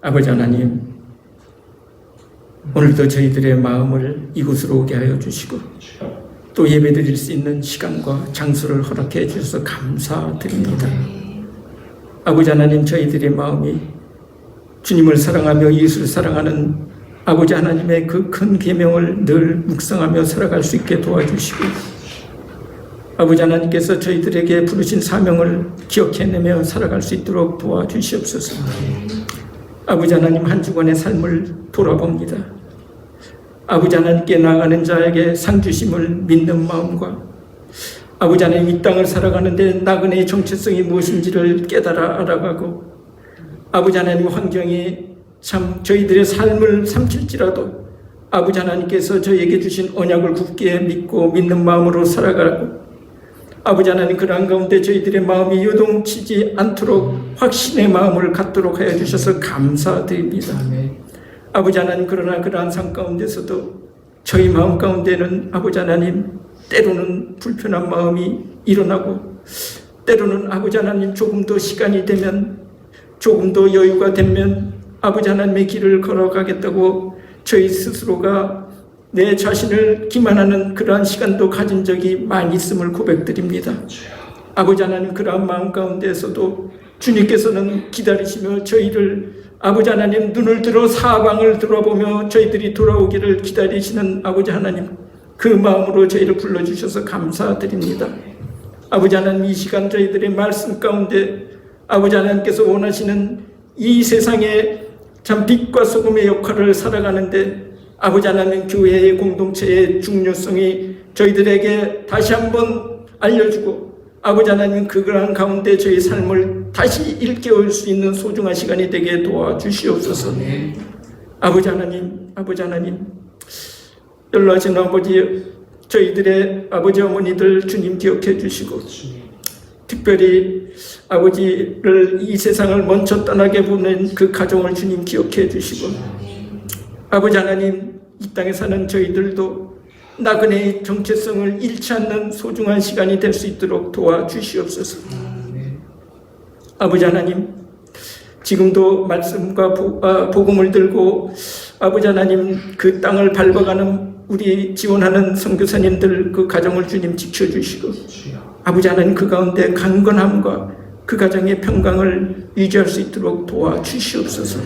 아버지 하나님, 오늘도 저희들의 마음을 이곳으로 오게 하여 주시고 또 예배드릴 수 있는 시간과 장소를 허락해 주셔서 감사드립니다. 아버지 하나님, 저희들의 마음이 주님을 사랑하며 이웃을 사랑하는 아버지 하나님의 그 큰 계명을 늘 묵상하며 살아갈 수 있게 도와주시고, 아버지 하나님께서 저희들에게 부르신 사명을 기억해내며 살아갈 수 있도록 도와주시옵소서. 아버지 하나님, 한 주간의 삶을 돌아봅니다. 아버지 하나님께 나아가는 자에게 상 주심을 믿는 마음과 아버지 하나님, 이 땅을 살아가는데 나그네의 정체성이 무엇인지를 깨달아 알아가고, 아버지 하나님, 환경이 참 저희들의 삶을 삼킬지라도 아버지 하나님께서 저희에게 주신 언약을 굳게 믿고 믿는 마음으로 살아가고, 아버지 하나님, 그러한 가운데 저희들의 마음이 요동치지 않도록 확신의 마음을 갖도록 하여 주셔서 감사드립니다. 아버지 하나님, 그러나 그러한 삶 가운데서도 저희 마음 가운데는 아버지 하나님, 때로는 불편한 마음이 일어나고, 때로는 아버지 하나님, 조금 더 시간이 되면, 조금 더 여유가 되면 아버지 하나님의 길을 걸어가겠다고 저희 스스로가 내 자신을 기만하는 그러한 시간도 가진 적이 많이 있음을 고백드립니다. 아버지 하나님, 그러한 마음 가운데에서도 주님께서는 기다리시며 저희를 아버지 하나님, 눈을 들어 사방을 돌아보며 저희들이 돌아오기를 기다리시는 아버지 하나님, 그 마음으로 저희를 불러주셔서 감사드립니다. 아버지 하나님, 이 시간 저희들의 말씀 가운데 아버지 하나님께서 원하시는 이 세상에 참 빛과 소금의 역할을 살아가는데 아버지 하나님, 교회의 공동체의 중요성이 저희들에게 다시 한번 알려주고, 아버지 하나님, 그러한 가운데 저희 삶을 다시 일깨울 수 있는 소중한 시간이 되게 도와주시옵소서. 아버지 하나님, 아버지 하나님, 연로하신 아버지, 저희들의 아버지 어머니들 주님 기억해 주시고, 특별히 아버지를 이 세상을 먼저 떠나게 보낸 그 가정을 주님 기억해 주시고, 아버지 하나님, 이 땅에 사는 저희들도 나그네의 정체성을 잃지 않는 소중한 시간이 될 수 있도록 도와주시옵소서. 아버지 하나님, 지금도 말씀과 복음을 들고 아버지 하나님, 그 땅을 밟아가는 우리 지원하는 선교사님들 그 가정을 주님 지켜주시고, 아버지 하나님, 그 가운데 강건함과 그 가정의 평강을 유지할 수 있도록 도와주시옵소서.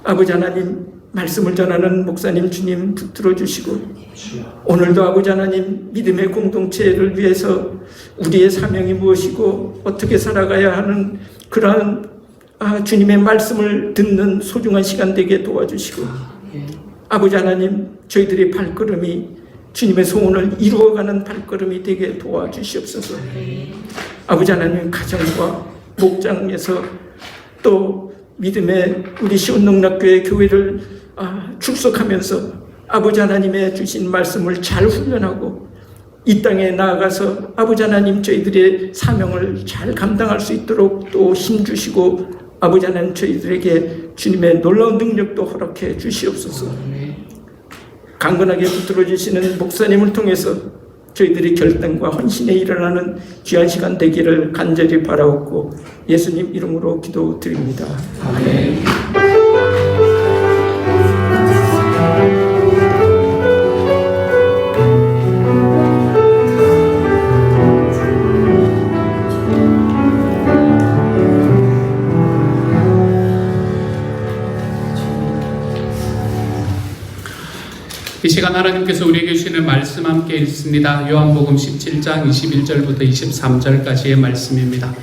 아버지 하나님, 말씀을 전하는 목사님 주님 붙들어 주시고, 오늘도 아버지 하나님, 믿음의 공동체를 위해서 우리의 사명이 무엇이고 어떻게 살아가야 하는 그러한 주님의 말씀을 듣는 소중한 시간 되게 도와주시고, 아버지 하나님, 저희들의 발걸음이 주님의 소원을 이루어가는 발걸음이 되게 도와주시옵소서. 아버지 하나님, 가정과 목장에서 또 믿음의 우리 시온농락교회 교회를 출석하면서 아버지 하나님의 주신 말씀을 잘 훈련하고 이 땅에 나아가서 아버지 하나님, 저희들의 사명을 잘 감당할 수 있도록 또 힘주시고, 아버지 하나님, 저희들에게 주님의 놀라운 능력도 허락해 주시옵소서. 강건하게 붙들어 주시는 목사님을 통해서 저희들이 결단과 헌신에 일어나는 귀한 시간 되기를 간절히 바라옵고 예수님 이름으로 기도드립니다. 아멘. 이 시간 하나님께서 우리에게 주시는 말씀 함께 읽습니다. 요한복음 17장 21절부터 23절까지의 말씀입니다.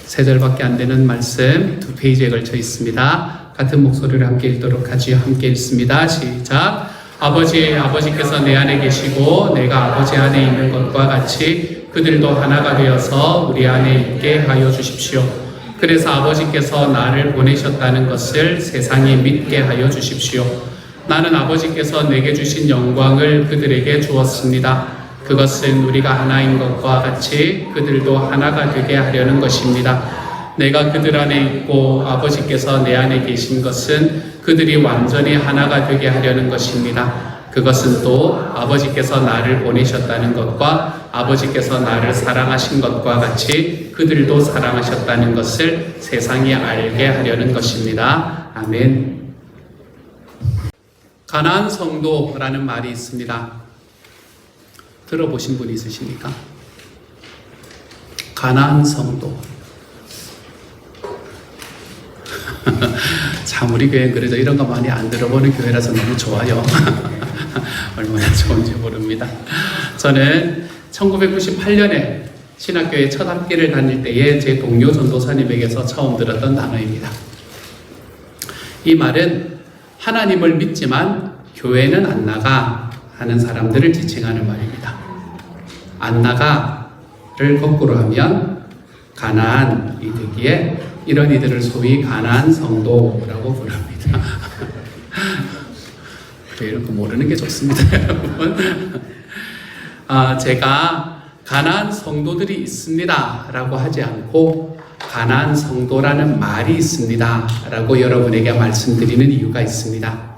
3절밖에 안 되는 말씀 2페이지에 걸쳐 있습니다. 같은 목소리를 함께 읽도록 하지요. 함께 읽습니다. 시작. 아버지께서 내 안에 계시고 내가 아버지 안에 있는 것과 같이 그들도 하나가 되어서 우리 안에 있게 하여 주십시오. 그래서 아버지께서 나를 보내셨다는 것을 세상이 믿게 하여 주십시오. 나는 아버지께서 내게 주신 영광을 그들에게 주었습니다. 그것은 우리가 하나인 것과 같이 그들도 하나가 되게 하려는 것입니다. 내가 그들 안에 있고 아버지께서 내 안에 계신 것은 그들이 완전히 하나가 되게 하려는 것입니다. 그것은 또 아버지께서 나를 보내셨다는 것과 아버지께서 나를 사랑하신 것과 같이 그들도 사랑하셨다는 것을 세상이 알게 하려는 것입니다. 아멘. 가나안 성도라는 말이 있습니다. 들어보신 분 있으십니까? 가나안 성도. 참 우리 교회는 그래도 이런 거 많이 안 들어보는 교회라서 너무 좋아요. 얼마나 좋은지 모릅니다. 저는 1998년에 신학교에 첫 학기를 다닐 때에 제 동료 전도사님에게서 처음 들었던 단어입니다. 이 말은 하나님을 믿지만 교회는 안 나가 하는 사람들을 지칭하는 말입니다. 안 나가를 거꾸로 하면 가나안이 되기에 이런 이들을 소위 가나안 성도라고 부릅니다. 그래, 이런 거 모르는 게 좋습니다, 여러분. 제가 가나안 성도들이 있습니다 라고 하지 않고 가나안 성도라는 말이 있습니다 라고 여러분에게 말씀드리는 이유가 있습니다.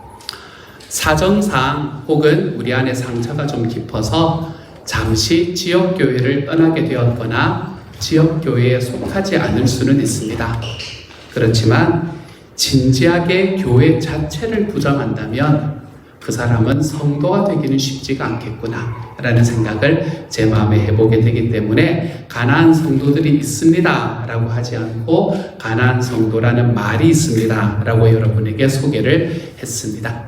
사정상 혹은 우리 안에 상처가 좀 깊어서 잠시 지역교회를 떠나게 되었거나 지역교회에 속하지 않을 수는 있습니다. 그렇지만 진지하게 교회 자체를 부정한다면 그 사람은 성도가 되기는 쉽지가 않겠구나 라는 생각을 제 마음에 해보게 되기 때문에 가나안 성도들이 있습니다 라고 하지 않고 가나안 성도라는 말이 있습니다 라고 여러분에게 소개를 했습니다.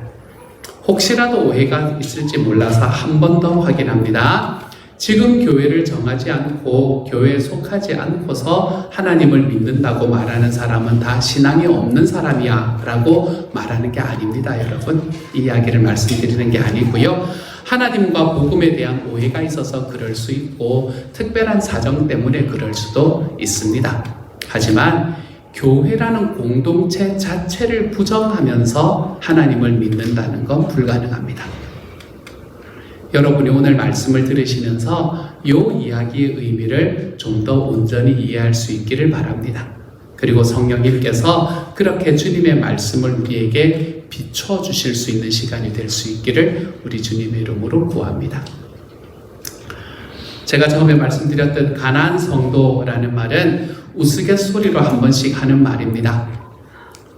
혹시라도 오해가 있을지 몰라서 한 번 더 확인합니다. 지금 교회를 정하지 않고 교회에 속하지 않고서 하나님을 믿는다고 말하는 사람은 다 신앙이 없는 사람이야 라고 말하는 게 아닙니다, 여러분. 이 이야기를 말씀드리는 게 아니고요. 하나님과 복음에 대한 오해가 있어서 그럴 수 있고 특별한 사정 때문에 그럴 수도 있습니다. 하지만 교회라는 공동체 자체를 부정하면서 하나님을 믿는다는 건 불가능합니다. 여러분이 오늘 말씀을 들으시면서 이 이야기의 의미를 좀 더 온전히 이해할 수 있기를 바랍니다. 그리고 성령님께서 그렇게 주님의 말씀을 우리에게 비춰 주실 수 있는 시간이 될 수 있기를 우리 주님의 이름으로 구합니다. 제가 처음에 말씀드렸던 가나안 성도라는 말은 우스갯소리로 한 번씩 하는 말입니다.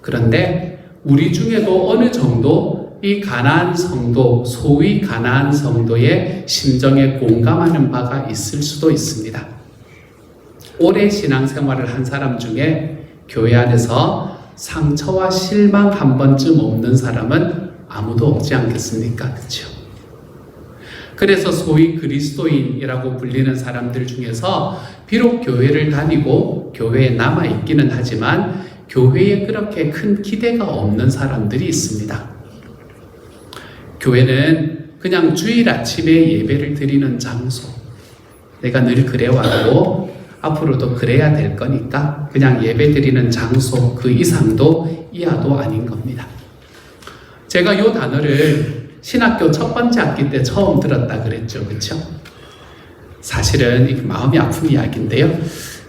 그런데 우리 중에도 어느 정도 이 가나안 성도, 소위 가나안 성도의 심정에 공감하는 바가 있을 수도 있습니다. 오래 신앙생활을 한 사람 중에 교회 안에서 상처와 실망 한 번쯤 없는 사람은 아무도 없지 않겠습니까? 그렇죠? 그래서 소위 그리스도인이라고 불리는 사람들 중에서 비록 교회를 다니고 교회에 남아있기는 하지만 교회에 그렇게 큰 기대가 없는 사람들이 있습니다. 교회는 그냥 주일 아침에 예배를 드리는 장소. 내가 늘 그래왔고 앞으로도 그래야 될 거니까 그냥 예배 드리는 장소 그 이상도 이하도 아닌 겁니다. 제가 이 단어를 신학교 첫 번째 학기 때 처음 들었다 그랬죠. 그렇죠? 사실은 이게 마음이 아픈 이야기인데요.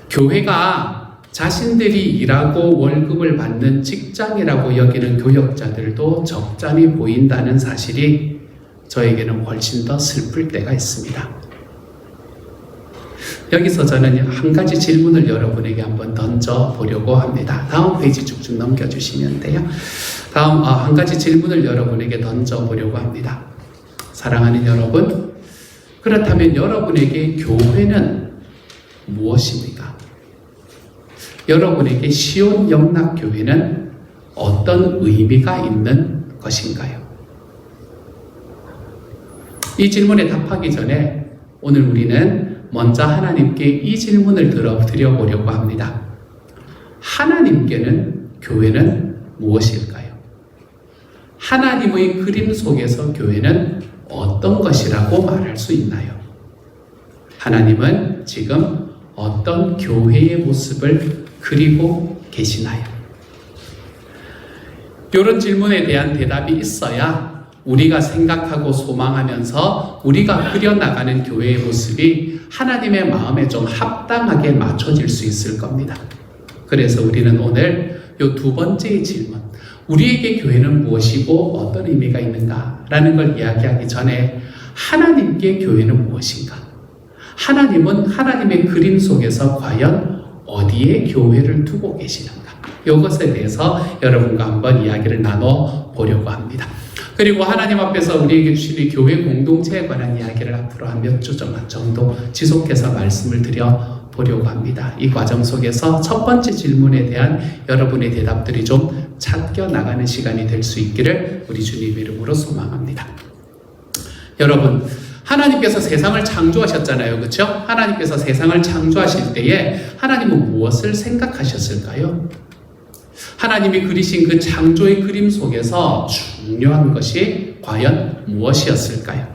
교회가 자신들이 일하고 월급을 받는 직장이라고 여기는 교역자들도 적잖이 보인다는 사실이 저에게는 훨씬 더 슬플 때가 있습니다. 여기서 저는 한 가지 질문을 여러분에게 한번 던져보려고 합니다. 다음 페이지 쭉쭉 넘겨주시면 돼요. 다음 한 가지 질문을 여러분에게 던져보려고 합니다. 사랑하는 여러분, 그렇다면 여러분에게 교회는 무엇입니까? 여러분에게 시온 영락교회는 어떤 의미가 있는 것인가요? 이 질문에 답하기 전에 오늘 우리는 먼저 하나님께 이 질문을 드려보려고 합니다. 하나님께는 교회는 무엇일까요? 하나님의 그림 속에서 교회는 어떤 것이라고 말할 수 있나요? 하나님은 지금 어떤 교회의 모습을 그리고 계시나요? 이런 질문에 대한 대답이 있어야 우리가 생각하고 소망하면서 우리가 그려나가는 교회의 모습이 하나님의 마음에 좀 합당하게 맞춰질 수 있을 겁니다. 그래서 우리는 오늘 이 두 번째의 질문, 우리에게 교회는 무엇이고 어떤 의미가 있는가 라는 걸 이야기하기 전에 하나님께 교회는 무엇인가? 하나님은 하나님의 그림 속에서 과연 어디에 교회를 두고 계시는가? 이것에 대해서 여러분과 한번 이야기를 나눠보려고 합니다. 그리고 하나님 앞에서 우리에게 주신 이 교회 공동체에 관한 이야기를 앞으로 한 몇 주 정도 지속해서 말씀을 드려보려고 합니다. 이 과정 속에서 첫 번째 질문에 대한 여러분의 대답들이 좀 찾겨 나가는 시간이 될 수 있기를 우리 주님 이름으로 소망합니다. 여러분, 하나님께서 세상을 창조하셨잖아요. 그렇죠? 하나님께서 세상을 창조하실 때에 하나님은 무엇을 생각하셨을까요? 하나님이 그리신 그 창조의 그림 속에서 중요한 것이 과연 무엇이었을까요?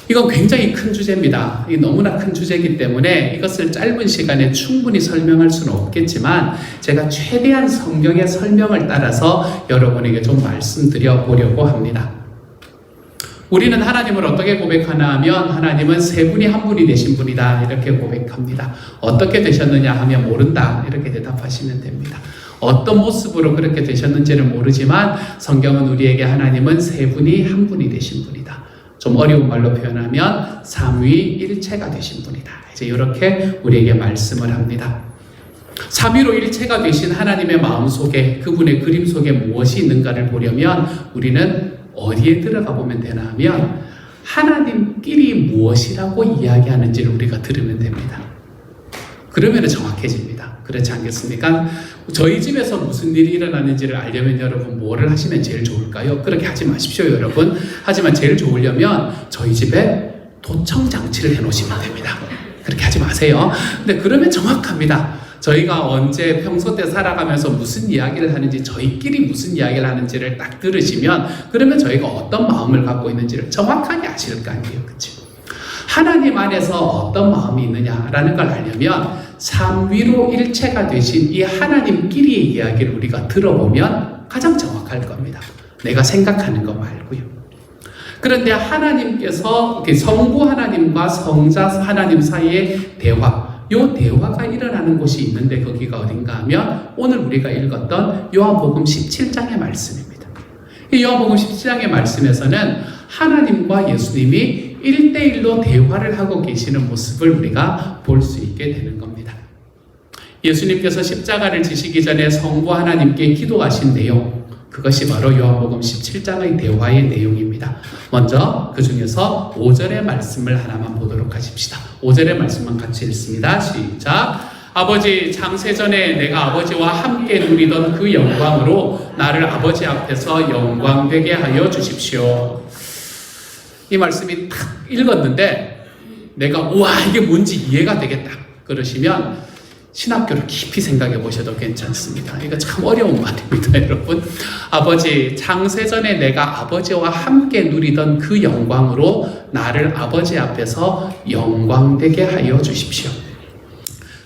이건 굉장히 큰 주제입니다. 이 너무나 큰 주제이기 때문에 이것을 짧은 시간에 충분히 설명할 수는 없겠지만 제가 최대한 성경의 설명을 따라서 여러분에게 좀 말씀드려 보려고 합니다. 우리는 하나님을 어떻게 고백하나 하면 하나님은 세 분이 한 분이 되신 분이다 이렇게 고백합니다. 어떻게 되셨느냐 하면 모른다 이렇게 대답하시면 됩니다. 어떤 모습으로 그렇게 되셨는지는 모르지만 성경은 우리에게 하나님은 세 분이 한 분이 되신 분이다. 좀 어려운 말로 표현하면 삼위일체가 되신 분이다. 이제 이렇게 우리에게 말씀을 합니다. 삼위로 일체가 되신 하나님의 마음 속에 그분의 그림 속에 무엇이 있는가를 보려면 우리는 어디에 들어가 보면 되나 하면 하나님끼리 무엇이라고 이야기하는지를 우리가 들으면 됩니다. 그러면 정확해집니다. 그렇지 않겠습니까? 저희 집에서 무슨 일이 일어나는지를 알려면 여러분 뭐를 하시면 제일 좋을까요? 그렇게 하지 마십시오, 여러분. 하지만 제일 좋으려면 저희 집에 도청 장치를 해놓으시면 됩니다. 그렇게 하지 마세요. 근데 그러면 정확합니다. 저희가 언제 평소 때 살아가면서 무슨 이야기를 하는지 저희끼리 무슨 이야기를 하는지를 딱 들으시면 그러면 저희가 어떤 마음을 갖고 있는지를 정확하게 아실 거 아니에요. 그렇죠? 하나님 안에서 어떤 마음이 있느냐라는 걸 알려면 삼위로 일체가 되신 이 하나님끼리의 이야기를 우리가 들어보면 가장 정확할 겁니다. 내가 생각하는 거 말고요. 그런데 하나님께서 성부 하나님과 성자 하나님 사이의 대화, 이 대화가 일어나는 곳이 있는데 거기가 어딘가 하면 오늘 우리가 읽었던 요한복음 17장의 말씀입니다. 이 요한복음 17장의 말씀에서는 하나님과 예수님이 1대1로 대화를 하고 계시는 모습을 우리가 볼 수 있게 되는 겁니다. 예수님께서 십자가를 지시기 전에 성부 하나님께 기도하신 내용, 그것이 바로 요한복음 17장의 대화의 내용입니다. 먼저 그 중에서 5절의 말씀을 하나만 보도록 하십시다. 5절의 말씀만 같이 읽습니다. 시작. 아버지, 창세전에 내가 아버지와 함께 누리던 그 영광으로 나를 아버지 앞에서 영광되게 하여 주십시오. 이 말씀이 딱 읽었는데 내가 우와 이게 뭔지 이해가 되겠다 그러시면 신학교를 깊이 생각해 보셔도 괜찮습니다. 이거 참 어려운 말입니다, 여러분. 아버지, 창세전에 내가 아버지와 함께 누리던 그 영광으로 나를 아버지 앞에서 영광되게 하여 주십시오.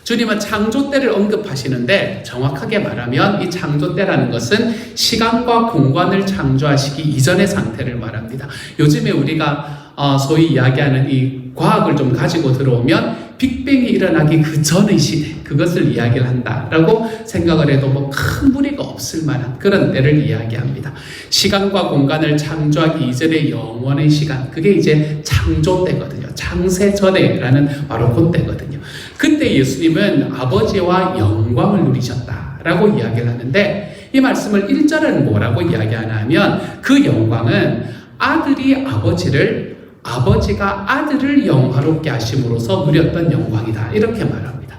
주님은 창조 때를 언급하시는데 정확하게 말하면 이 창조 때라는 것은 시간과 공간을 창조하시기 이전의 상태를 말합니다. 요즘에 우리가 소위 이야기하는 이 과학을 좀 가지고 들어오면 빅뱅이 일어나기 그 전의 시대, 그것을 이야기를 한다라고 생각을 해도 뭐 큰 무리가 없을 만한 그런 때를 이야기합니다. 시간과 공간을 창조하기 이전의 영원의 시간, 그게 이제 창조 때거든요. 창세 전에라는 바로 그때거든요. 그때 예수님은 아버지와 영광을 누리셨다라고 이야기를 하는데 이 말씀을 1절에는 뭐라고 이야기하나 하면 그 영광은 아버지가 아들을 영화롭게 하심으로써 누렸던 영광이다. 이렇게 말합니다.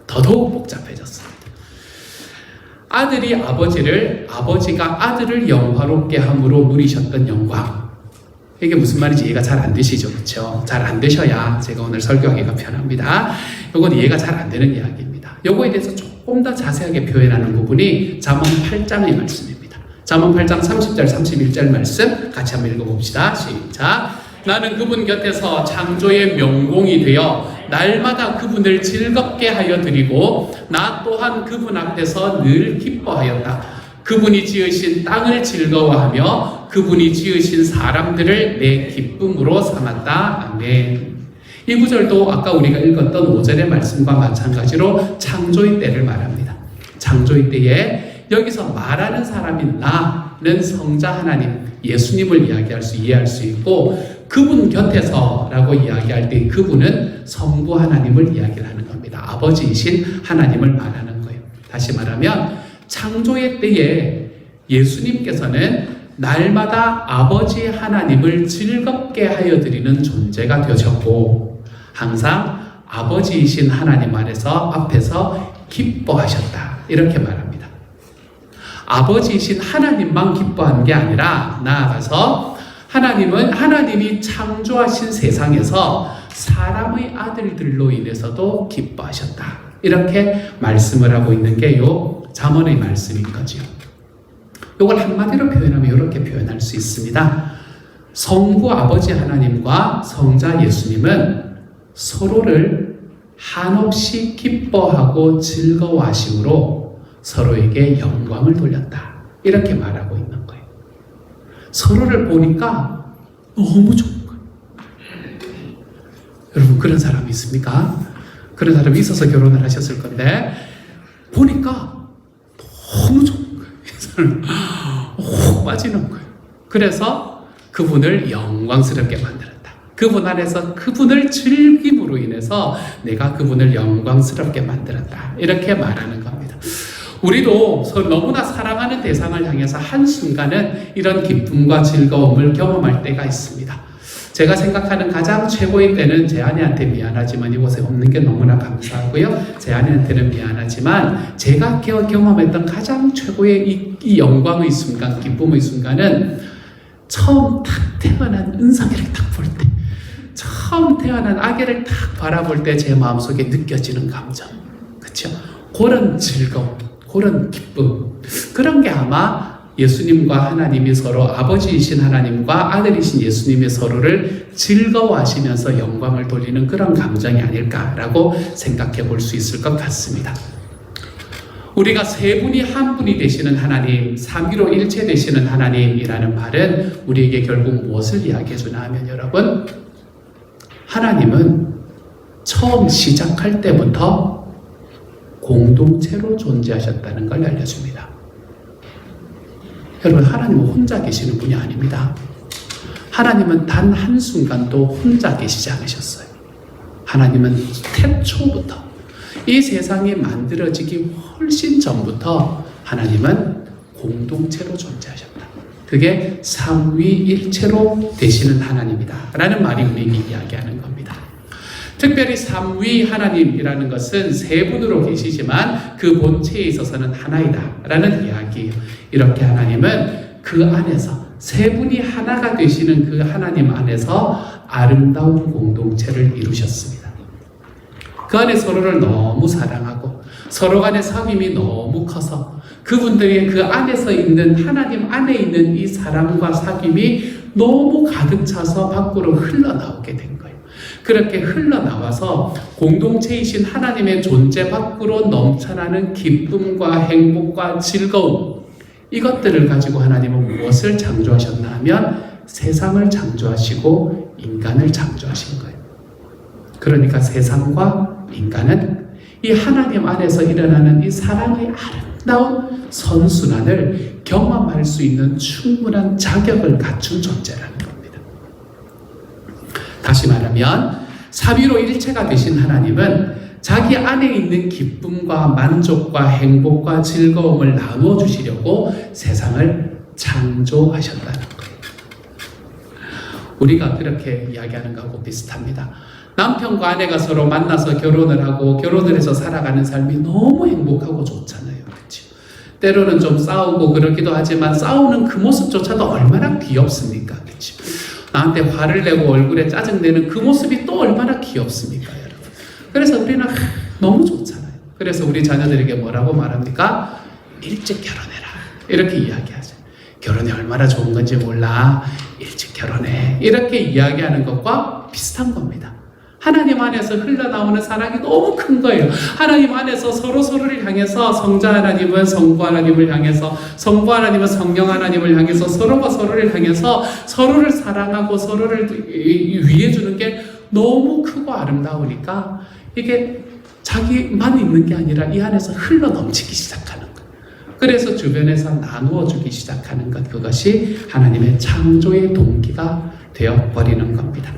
더더욱 복잡해졌습니다. 아버지가 아들을 영화롭게 함으로 누리셨던 영광. 이게 무슨 말인지 이해가 잘 안 되시죠? 그렇죠? 잘 안 되셔야 제가 오늘 설교하기가 편합니다. 이건 이해가 잘 안 되는 이야기입니다. 이거에 대해서 조금 더 자세하게 표현하는 부분이 잠언 8장의 말씀입니다. 잠언 8장 30절 31절 말씀 같이 한번 읽어봅시다. 시작. 나는 그분 곁에서 창조의 명공이 되어 날마다 그분을 즐겁게 하여 드리고 나 또한 그분 앞에서 늘 기뻐하였다. 그분이 지으신 땅을 즐거워하며 그분이 지으신 사람들을 내 기쁨으로 삼았다. 아멘. 이 구절도 아까 우리가 읽었던 5절의 말씀과 마찬가지로 창조의 때를 말합니다. 창조의 때에 여기서 말하는 사람인 나는 성자 하나님, 예수님을 이해할 수 있고 그분 곁에서라고 이야기할 때 그분은 성부 하나님을 이야기를 하는 겁니다. 겁니다. 아버지이신 하나님을 말하는 거예요. 다시 말하면 창조의 때에 예수님께서는 날마다 아버지 하나님을 즐겁게 하여 드리는 존재가 되셨고 항상 아버지이신 하나님 앞에서 기뻐하셨다. 이렇게 말합니다. 아버지이신 하나님만 기뻐한 게 아니라 나아가서 하나님이 창조하신 세상에서 사람의 아들들로 인해서도 기뻐하셨다. 이렇게 말씀을 하고 있는 게 요 잠언의 말씀인 거죠. 이걸 한마디로 표현하면 이렇게 표현할 수 있습니다. 성부 아버지 하나님과 성자 예수님은 서로를 한없이 기뻐하고 즐거워하심으로 서로에게 영광을 돌렸다. 이렇게 말하고 있는 거예요. 서로를 보니까 너무 좋은 거예요. 여러분 그런 사람이 있습니까? 그런 사람이 있어서 결혼을 하셨을 건데 보니까 너무 좋은 거예요. 훅 빠지는 거예요. 그래서 그분을 영광스럽게 만들었다. 그분 안에서 그분을 즐김으로 인해서 내가 그분을 영광스럽게 만들었다. 이렇게 말하는 겁니다. 우리도 너무나 사랑하는 대상을 향해서 한순간은 이런 기쁨과 즐거움을 경험할 때가 있습니다. 제가 생각하는 가장 최고의 때는 제 아내한테 미안하지만 이곳에 없는 게 너무나 감사하고요. 제 아내한테는 미안하지만 제가 경험했던 가장 최고의 이 영광의 순간, 기쁨의 순간은 처음 탁 태어난 은성이를 딱 볼 때, 처음 태어난 아기를 딱 바라볼 때 제 마음속에 느껴지는 감정, 그렇죠? 그런 즐거움, 그런 기쁨, 그런 게 아마 예수님과 하나님이 서로 아버지이신 하나님과 아들이신 예수님의 서로를 즐거워하시면서 영광을 돌리는 그런 감정이 아닐까라고 생각해 볼 수 있을 것 같습니다. 우리가 세 분이 한 분이 되시는 하나님, 삼위로 일체 되시는 하나님이라는 말은 우리에게 결국 무엇을 이야기해 주나 하면 여러분, 하나님은 처음 시작할 때부터 공동체로 존재하셨다는 걸 알려줍니다. 여러분, 하나님은 혼자 계시는 분이 아닙니다. 하나님은 단 한순간도 혼자 계시지 않으셨어요. 하나님은 태초부터 이 세상이 만들어지기 훨씬 전부터 하나님은 공동체로 존재하셨다. 그게 삼위일체로 되시는 하나님이다 라는 말이 우리에게 이야기하는 겁니다. 특별히 삼위 하나님이라는 것은 세 분으로 계시지만 그 본체에 있어서는 하나이다 라는 이야기예요. 이렇게 하나님은 그 안에서 세 분이 하나가 되시는 그 하나님 안에서 아름다운 공동체를 이루셨습니다. 그 안에 서로를 너무 사랑하고 서로 간의 사귐이 너무 커서 그분들의 그 안에서 있는 하나님 안에 있는 이 사랑과 사귐이 너무 가득 차서 밖으로 흘러나오게 된 거예요. 그렇게 흘러나와서 공동체이신 하나님의 존재 밖으로 넘쳐나는 기쁨과 행복과 즐거움, 이것들을 가지고 하나님은 무엇을 창조하셨나 하면 세상을 창조하시고 인간을 창조하신 거예요. 그러니까 세상과 인간은 이 하나님 안에서 일어나는 이 사랑의 아름다운 선순환을 경험할 수 있는 충분한 자격을 갖춘 존재라는 겁니다. 다시 말하면 삼위로 일체가 되신 하나님은 자기 안에 있는 기쁨과 만족과 행복과 즐거움을 나누어 주시려고 세상을 창조하셨다는 거예요. 우리가 그렇게 이야기하는 것하고 비슷합니다. 남편과 아내가 서로 만나서 결혼을 하고 결혼을 해서 살아가는 삶이 너무 행복하고 좋잖아요. 그렇죠? 때로는 좀 싸우고 그러기도 하지만 싸우는 그 모습조차도 얼마나 귀엽습니까? 그렇죠? 나한테 화를 내고 얼굴에 짜증내는 그 모습이 또 얼마나 귀엽습니까, 여러분? 그래서 우리는 너무 좋잖아요. 그래서 우리 자녀들에게 뭐라고 말합니까? 일찍 결혼해라. 이렇게 이야기하죠. 결혼이 얼마나 좋은 건지 몰라. 일찍 결혼해. 이렇게 이야기하는 것과 비슷한 겁니다. 하나님 안에서 흘러나오는 사랑이 너무 큰 거예요. 하나님 안에서 서로를 향해서 성자 하나님은 성부 하나님을 향해서, 성부 하나님은 성령 하나님을 향해서 서로가 서로를 향해서 서로를 사랑하고 서로를 위해주는 게 너무 크고 아름다우니까 이게 자기만 있는 게 아니라 이 안에서 흘러 넘치기 시작하는 거예요. 그래서 주변에서 나누어 주기 시작하는 것, 그것이 하나님의 창조의 동기가 되어버리는 겁니다.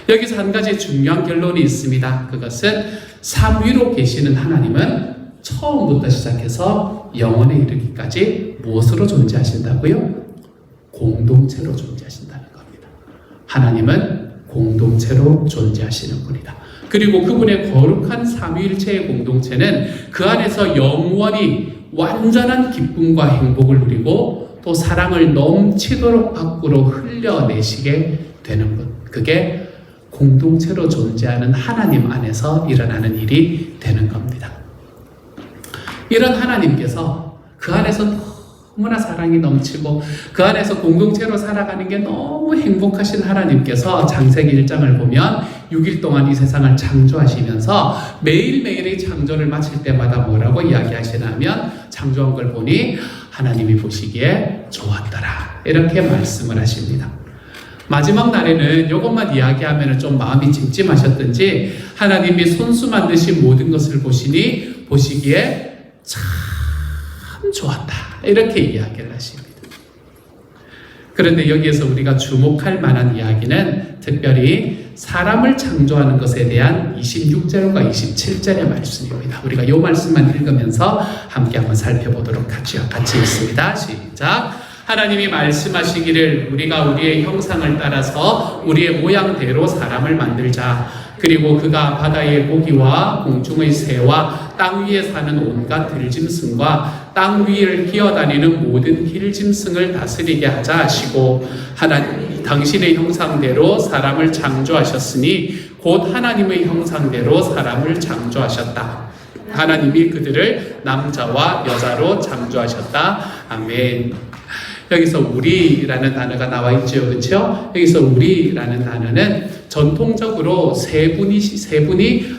여기서 한 가지 중요한 결론이 있습니다. 그것은 삶 위로 계시는 하나님은 처음부터 시작해서 영원에 이르기까지 무엇으로 존재하신다고요? 공동체로 존재하신다는 겁니다. 하나님은 공동체로 존재하시는 분이다. 그리고 그분의 거룩한 삼위일체의 공동체는 그 안에서 영원히 완전한 기쁨과 행복을 누리고 또 사랑을 넘치도록 밖으로 흘려내시게 되는 것. 그게 공동체로 존재하는 하나님 안에서 일어나는 일이 되는 겁니다. 이런 하나님께서 그 안에서 너무나 사랑이 넘치고 그 안에서 공동체로 살아가는 게 너무 행복하신 하나님께서 창세기 1장을 보면 6일 동안 이 세상을 창조하시면서 매일매일의 창조를 마칠 때마다 뭐라고 이야기하시냐면 창조한 걸 보니 하나님이 보시기에 좋았더라 이렇게 말씀을 하십니다. 마지막 날에는 이것만 이야기하면 좀 마음이 찜찜하셨든지 하나님이 손수 만드신 모든 것을 보시니 보시기에 참 좋았다 이렇게 이야기를 하십니다. 그런데 여기에서 우리가 주목할 만한 이야기는 특별히 사람을 창조하는 것에 대한 26절과 27절의 말씀입니다. 우리가 이 말씀만 읽으면서 함께 한번 살펴보도록 하죠. 같이 읽습니다. 시작. 하나님이 말씀하시기를 우리가 우리의 형상을 따라서 우리의 모양대로 사람을 만들자. 그리고 그가 바다의 고기와 공중의 새와 땅 위에 사는 온갖 들짐승과 땅 위를 기어다니는 모든 길짐승을 다스리게 하자 하시고 하나님 당신의 형상대로 사람을 창조하셨으니 곧 하나님의 형상대로 사람을 창조하셨다. 하나님이 그들을 남자와 여자로 창조하셨다. 아멘. 여기서 우리라는 단어가 나와 있죠. 그렇죠? 여기서 우리라는 단어는 전통적으로 세 분이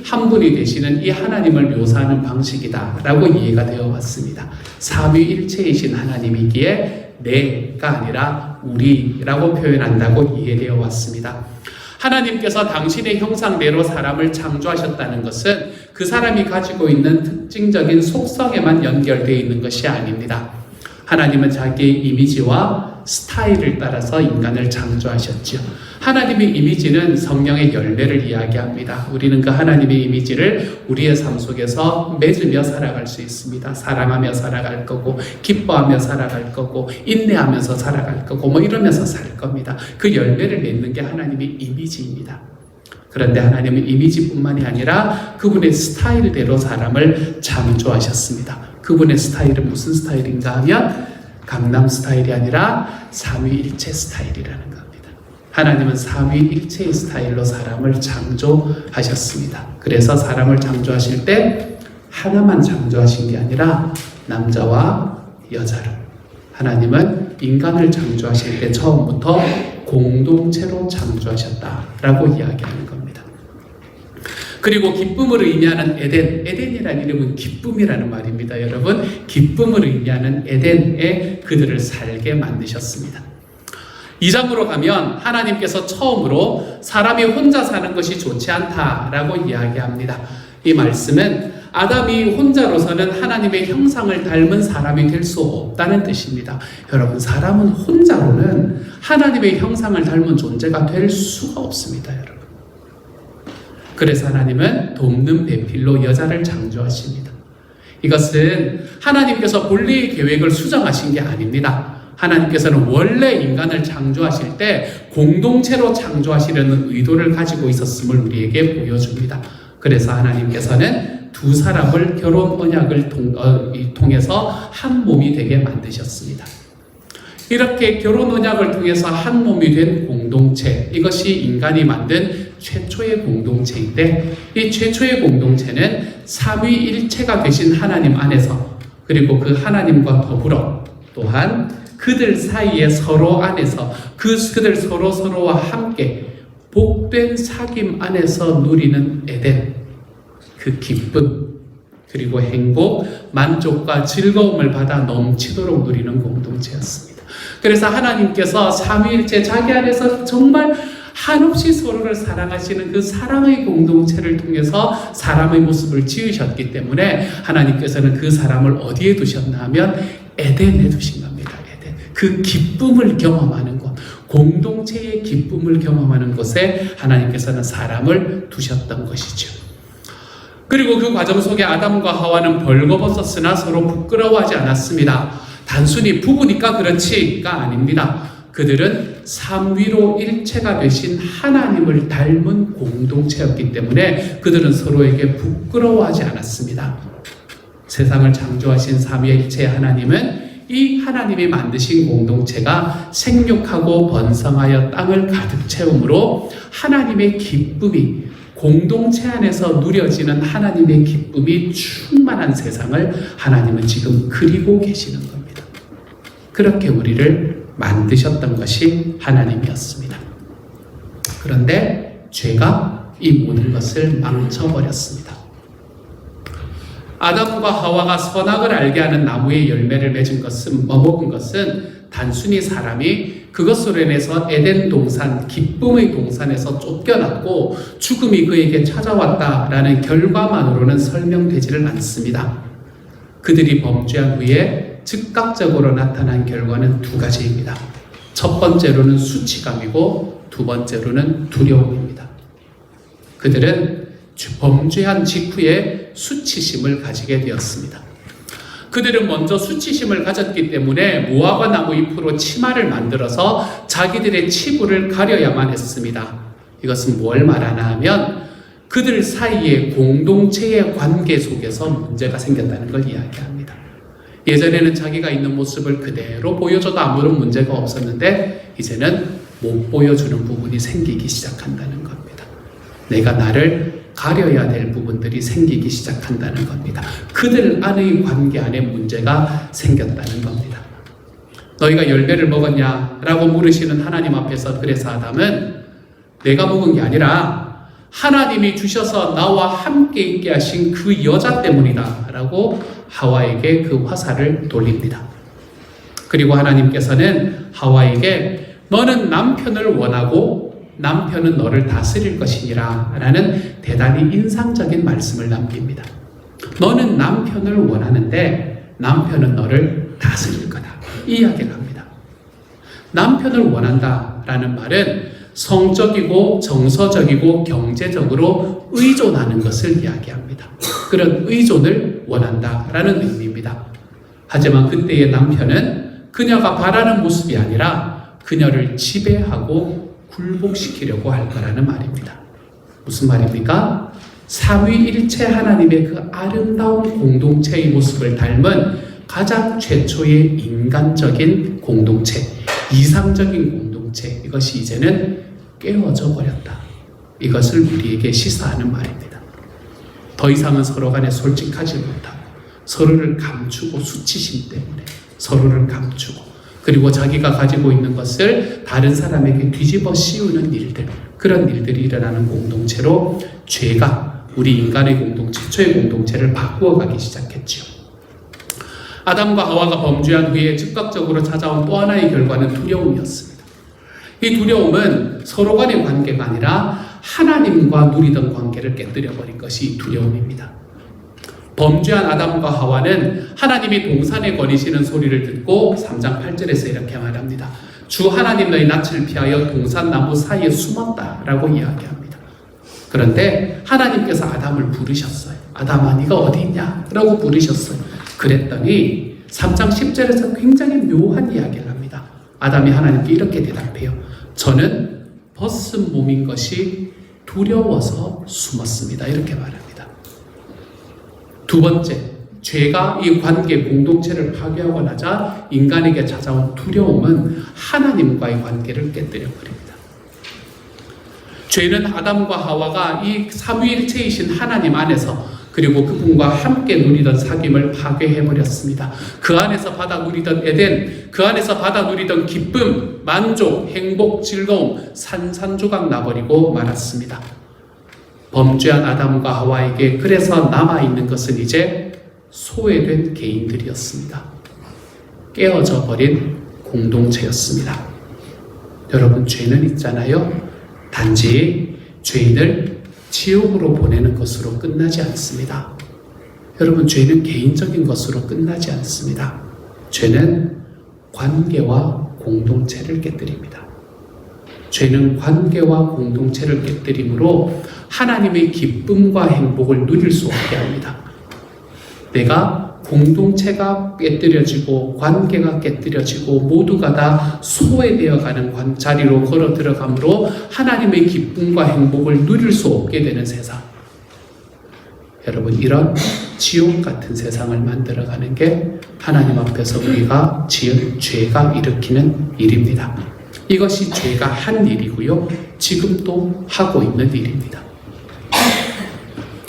한 분이 되시는 이 하나님을 묘사하는 방식이다라고 이해가 되어 왔습니다. 삼위일체이신 하나님이기에 내가 아니라 우리라고 표현한다고 이해되어 왔습니다. 하나님께서 당신의 형상대로 사람을 창조하셨다는 것은 그 사람이 가지고 있는 특징적인 속성에만 연결되어 있는 것이 아닙니다. 하나님은 자기의 이미지와 스타일을 따라서 인간을 창조하셨죠. 하나님의 이미지는 성령의 열매를 이야기합니다. 우리는 그 하나님의 이미지를 우리의 삶 속에서 맺으며 살아갈 수 있습니다. 사랑하며 살아갈 거고 기뻐하며 살아갈 거고 인내하면서 살아갈 거고 뭐 이러면서 살 겁니다. 그 열매를 맺는 게 하나님의 이미지입니다. 그런데 하나님은 이미지뿐만이 아니라 그분의 스타일대로 사람을 창조하셨습니다. 그분의 스타일은 무슨 스타일인가 하면 강남 스타일이 아니라 삼위일체 스타일이라는 겁니다. 하나님은 삼위일체의 스타일로 사람을 창조하셨습니다. 그래서 사람을 창조하실 때 하나만 창조하신 게 아니라 남자와 여자로 하나님은 인간을 창조하실 때 처음부터 공동체로 창조하셨다라고 이야기하는 겁니다. 그리고 기쁨을 의미하는 에덴이라는 이름은 기쁨이라는 말입니다. 여러분, 기쁨을 의미하는 에덴에 그들을 살게 만드셨습니다. 2장으로 가면 하나님께서 처음으로 사람이 혼자 사는 것이 좋지 않다라고 이야기합니다. 이 말씀은 아담이 혼자로서는 하나님의 형상을 닮은 사람이 될 수 없다는 뜻입니다. 여러분, 사람은 혼자로는 하나님의 형상을 닮은 존재가 될 수가 없습니다. 여러분. 그래서 하나님은 돕는 배필로 여자를 창조하십니다. 이것은 하나님께서 본래의 계획을 수정하신 게 아닙니다. 하나님께서는 원래 인간을 창조하실 때 공동체로 창조하시려는 의도를 가지고 있었음을 우리에게 보여줍니다. 그래서 하나님께서는 두 사람을 결혼 언약을 통해서 한 몸이 되게 만드셨습니다. 이렇게 결혼 언약을 통해서 한 몸이 된 공동체, 이것이 인간이 만든 최초의 공동체인데 이 최초의 공동체는 삼위일체가 되신 하나님 안에서 그리고 그 하나님과 더불어 또한 그들 사이에 서로 안에서 그들 서로와 함께 복된 사귐 안에서 누리는 에덴, 그 기쁨 그리고 행복, 만족과 즐거움을 받아 넘치도록 누리는 공동체였습니다. 그래서 하나님께서 삼위일체 자기 안에서 정말 한없이 서로를 사랑하시는 그 사랑의 공동체를 통해서 사람의 모습을 지으셨기 때문에 하나님께서는 그 사람을 어디에 두셨나 하면 에덴에 두신 겁니다. 에덴. 그 기쁨을 경험하는 곳, 공동체의 기쁨을 경험하는 곳에 하나님께서는 사람을 두셨던 것이죠. 그리고 그 과정 속에 아담과 하와는 벌거벗었으나 서로 부끄러워하지 않았습니다. 단순히 부부니까 그렇지가 아닙니다. 그들은 삼위로 일체가 되신 하나님을 닮은 공동체였기 때문에 그들은 서로에게 부끄러워하지 않았습니다. 세상을 창조하신 삼위일체 하나님은 이 하나님이 만드신 공동체가 생육하고 번성하여 땅을 가득 채우므로 하나님의 기쁨이, 공동체 안에서 누려지는 하나님의 기쁨이 충만한 세상을 하나님은 지금 그리고 계시는 겁니다. 그렇게 우리를 만드셨던 것이 하나님이었습니다. 그런데 죄가 이 모든 것을 망쳐버렸습니다. 아담과 하와가 선악을 알게 하는 나무의 열매를 먹은 것은 단순히 사람이 그것으로 인해서 에덴 동산, 기쁨의 동산에서 쫓겨났고 죽음이 그에게 찾아왔다라는 결과만으로는 설명되지를 않습니다. 그들이 범죄한 후에 즉각적으로 나타난 결과는 두 가지입니다. 첫 번째로는 수치감이고 두 번째로는 두려움입니다. 그들은 범죄한 직후에 수치심을 가지게 되었습니다. 그들은 먼저 수치심을 가졌기 때문에 무화과 나무 잎으로 치마를 만들어서 자기들의 치부를 가려야만 했습니다. 이것은 뭘 말하나 하면 그들 사이의 공동체의 관계 속에서 문제가 생겼다는 걸 이야기합니다. 예전에는 자기가 있는 모습을 그대로 보여줘도 아무런 문제가 없었는데 이제는 못 보여주는 부분이 생기기 시작한다는 겁니다. 내가 나를 가려야 될 부분들이 생기기 시작한다는 겁니다. 그들 안의 관계 안에 문제가 생겼다는 겁니다. 너희가 열매를 먹었냐? 라고 물으시는 하나님 앞에서 그래서 아담은 내가 먹은 게 아니라 하나님이 주셔서 나와 함께 있게 하신 그 여자 때문이다 라고 하와에게 그 화살을 돌립니다. 그리고 하나님께서는 하와에게 너는 남편을 원하고 남편은 너를 다스릴 것이니라 라는 대단히 인상적인 말씀을 남깁니다. 너는 남편을 원하는데 남편은 너를 다스릴 거다. 이 이야기를 합니다. 남편을 원한다 라는 말은 성적이고 정서적이고 경제적으로 의존하는 것을 이야기합니다. 그런 의존을 원한다 라는 의미입니다. 하지만 그때의 남편은 그녀가 바라는 모습이 아니라 그녀를 지배하고 굴복시키려고 할 거라는 말입니다. 무슨 말입니까? 삼위일체 하나님의 그 아름다운 공동체의 모습을 닮은 가장 최초의 인간적인 공동체, 이상적인 공동체, 이것이 이제는 깨어져 버렸다. 이것을 우리에게 시사하는 말입니다. 더 이상은 서로 간에 솔직하지 못하고 서로를 감추고 수치심 때문에 서로를 감추고 그리고 자기가 가지고 있는 것을 다른 사람에게 뒤집어 씌우는 일들, 그런 일들이 일어나는 공동체로 죄가 우리 인간의 공동체, 최초의 공동체를 바꾸어가기 시작했죠. 아담과 하와가 범죄한 후에 즉각적으로 찾아온 또 하나의 결과는 두려움이었습니다. 이 두려움은 서로 간의 관계가 아니라 하나님과 누리던 관계를 깨뜨려버린 것이 두려움입니다. 범죄한 아담과 하와는 하나님이 동산에 거리시는 소리를 듣고 3장 8절에서 이렇게 말합니다. 주 하나님 너희 낯을 피하여 동산 나무 사이에 숨었다라고 이야기합니다. 그런데 하나님께서 아담을 부르셨어요. 아담아 네가 어디 있냐? 라고 부르셨어요. 그랬더니 3장 10절에서 굉장히 묘한 이야기를 합니다. 아담이 하나님께 이렇게 대답해요. 저는 벗은 몸인 것이 두려워서 숨었습니다. 이렇게 말합니다. 두 번째, 죄가 이 관계 공동체를 파괴하고 나자 인간에게 찾아온 두려움은 하나님과의 관계를 깨뜨려 버립니다. 죄는 아담과 하와가 이 삼위일체이신 하나님 안에서 그리고 그분과 함께 누리던 사귐을 파괴해 버렸습니다. 그 안에서 받아 누리던 에덴, 그 안에서 받아 누리던 기쁨, 만족, 행복, 즐거움 산산조각 나버리고 말았습니다. 범죄한 아담과 하와에게 그래서 남아있는 것은 이제 소외된 개인들이었습니다. 깨어져 버린 공동체였습니다. 여러분, 죄는 있잖아요. 단지 죄인을 지옥으로 보내는 것으로 끝나지 않습니다. 여러분, 죄는 개인적인 것으로 끝나지 않습니다. 죄는 관계와 공동체를 깨뜨립니다. 죄는 관계와 공동체를 깨뜨림으로 하나님의 기쁨과 행복을 누릴 수 없게 합니다. 내가 공동체가 깨뜨려지고 관계가 깨뜨려지고 모두가 다 소외되어 가는 자리로 걸어 들어가므로 하나님의 기쁨과 행복을 누릴 수 없게 되는 세상. 여러분, 이런 지옥 같은 세상을 만들어가는 게 하나님 앞에서 우리가 지은 죄가 일으키는 일입니다. 이것이 죄가 한 일이고요. 지금도 하고 있는 일입니다.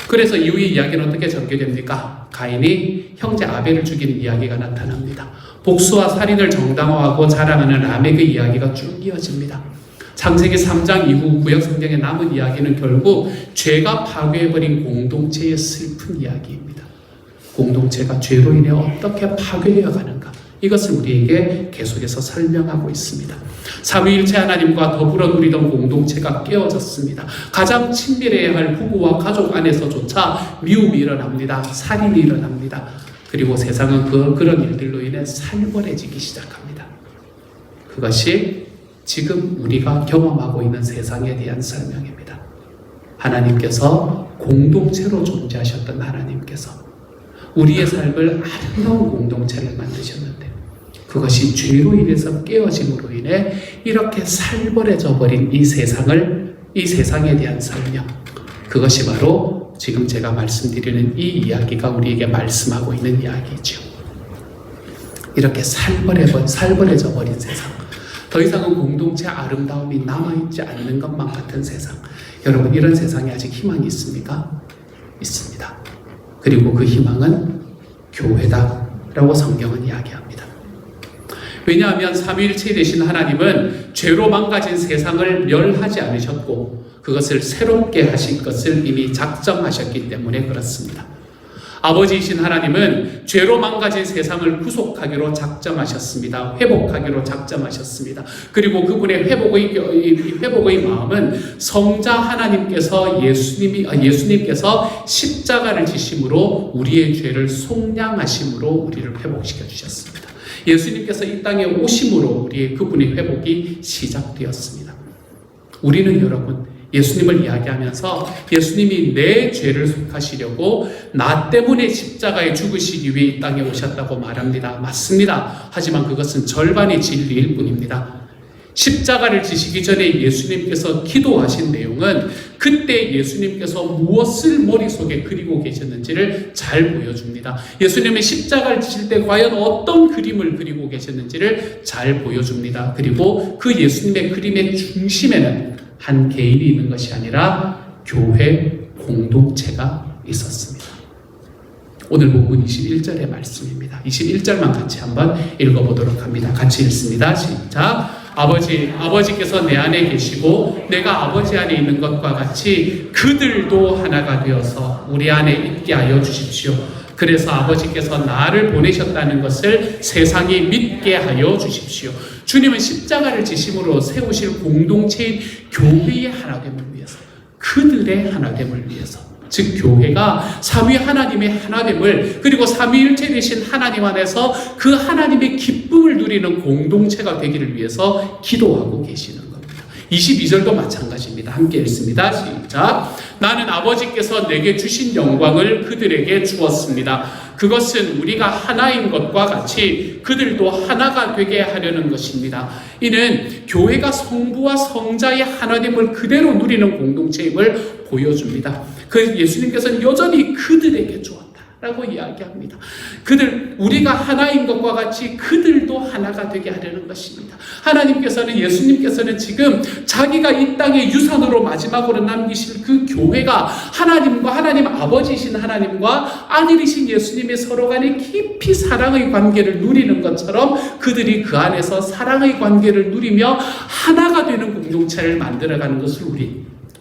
그래서 이후의 이야기는 어떻게 전개됩니까? 가인이 형제 아벨을 죽이는 이야기가 나타납니다. 복수와 살인을 정당화하고 자랑하는 라멕의 이야기가 쭉 이어집니다. 창세기 3장 이후 구약 성경에 남은 이야기는 결국 죄가 파괴해버린 공동체의 슬픈 이야기입니다. 공동체가 죄로 인해 어떻게 파괴되어 가는가, 이것을 우리에게 계속해서 설명하고 있습니다. 삼위일체 하나님과 더불어 누리던 공동체가 깨어졌습니다. 가장 친밀해야 할 부부와 가족 안에서조차 미움이 일어납니다. 살인이 일어납니다. 그리고 세상은 그런 일들로 인해 살벌해지기 시작합니다. 그것이 지금 우리가 경험하고 있는 세상에 대한 설명입니다. 하나님께서 공동체로 존재하셨던 하나님께서 우리의 삶을 아름다운 공동체를 만드셨는데 그것이 죄로 인해서 깨어짐으로 인해 이렇게 살벌해져 버린 이 세상에 대한 설명, 그것이 바로 지금 제가 말씀드리는 이 이야기가 우리에게 말씀하고 있는 이야기죠. 이렇게 살벌해져 버린 세상, 더 이상은 공동체 아름다움이 남아있지 않는 것만 같은 세상. 여러분, 이런 세상에 아직 희망이 있습니까? 있습니다. 그리고 그 희망은 교회다라고 성경은 이야기합니다. 왜냐하면 삼위일체 되신 하나님은 죄로 망가진 세상을 멸하지 않으셨고 그것을 새롭게 하실 것을 이미 작정하셨기 때문에 그렇습니다. 아버지이신 하나님은 죄로 망가진 세상을 구속하기로 작정하셨습니다. 회복하기로 작정하셨습니다. 그리고 그분의 회복의 마음은 성자 하나님께서 예수님께서 십자가를 지심으로 우리의 죄를 속량하심으로 우리를 회복시켜 주셨습니다. 예수님께서 이 땅에 오심으로 우리의 그분의 회복이 시작되었습니다. 우리는 여러분, 예수님을 이야기하면서 예수님이 내 죄를 속하시려고 나 때문에 십자가에 죽으시기 위해 이 땅에 오셨다고 말합니다. 맞습니다. 하지만 그것은 절반의 진리일 뿐입니다. 십자가를 지시기 전에 예수님께서 기도하신 내용은 그때 예수님께서 무엇을 머릿속에 그리고 계셨는지를 잘 보여줍니다. 예수님의 십자가를 지실 때 과연 어떤 그림을 그리고 계셨는지를 잘 보여줍니다. 그리고 그 예수님의 그림의 중심에는 한 개인이 있는 것이 아니라 교회 공동체가 있었습니다. 오늘 본문 21절의 말씀입니다. 21절만 같이 한번 읽어보도록 합니다. 같이 읽습니다. 시작. 아버지께서 내 안에 계시고 내가 아버지 안에 있는 것과 같이 그들도 하나가 되어서 우리 안에 있게 하여 주십시오. 그래서 아버지께서 나를 보내셨다는 것을 세상이 믿게 하여 주십시오. 주님은 십자가를 지심으로 세우실 공동체인 교회의 하나됨을 위해서, 그들의 하나됨을 위해서, 즉 교회가 삼위 하나님의 하나됨을, 그리고 삼위일체 되신 하나님 안에서 그 하나님의 기쁨을 누리는 공동체가 되기를 위해서 기도하고 계시는 겁니다. 22절도 마찬가지입니다. 함께 읽습니다. 시작. 나는 아버지께서 내게 주신 영광을 그들에게 주었습니다. 그것은 우리가 하나인 것과 같이 그들도 하나가 되게 하려는 것입니다. 이는 교회가 성부와 성자의 하나됨을 그대로 누리는 공동체임을 보여줍니다. 그 예수님께서는 여전히 그들에게 주었다라고 이야기합니다. 우리가 하나인 것과 같이 그들도 하나가 되게 하려는 것입니다. 예수님께서는 지금 자기가 이 땅에 유산으로 마지막으로 남기실 그 교회가 하나님과 하나님 아버지이신 하나님과 아들이신 예수님의 서로 간에 깊이 사랑의 관계를 누리는 것처럼 그들이 그 안에서 사랑의 관계를 누리며 하나가 되는 공동체를 만들어가는 것을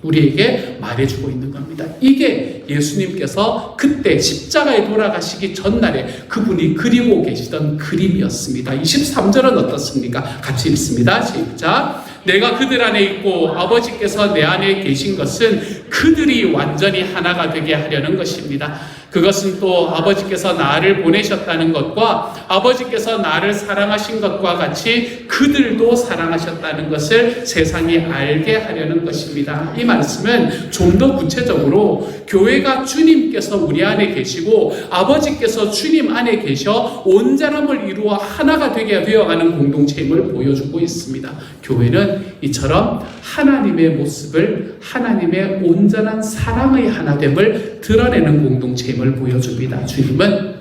우리에게 말해주고 있는 겁니다. 이게 예수님께서 그때 십자가에 돌아가시기 전날에 그분이 그리고 계시던 그림이었습니다. 23절은 어떻습니까? 같이 읽습니다. 시작. 내가 그들 안에 있고 아버지께서 내 안에 계신 것은 그들이 완전히 하나가 되게 하려는 것입니다. 그것은 또 아버지께서 나를 보내셨다는 것과 아버지께서 나를 사랑하신 것과 같이 그들도 사랑하셨다는 것을 세상이 알게 하려는 것입니다. 이 말씀은 좀 더 구체적으로 교회가 주님께서 우리 안에 계시고 아버지께서 주님 안에 계셔 온전함을 이루어 하나가 되게 되어가는 공동체임을 보여주고 있습니다. 교회는 이처럼 하나님의 모습을, 하나님의 온전한 사랑의 하나됨을 드러내는 공동체임을 보여줍니다. 주님은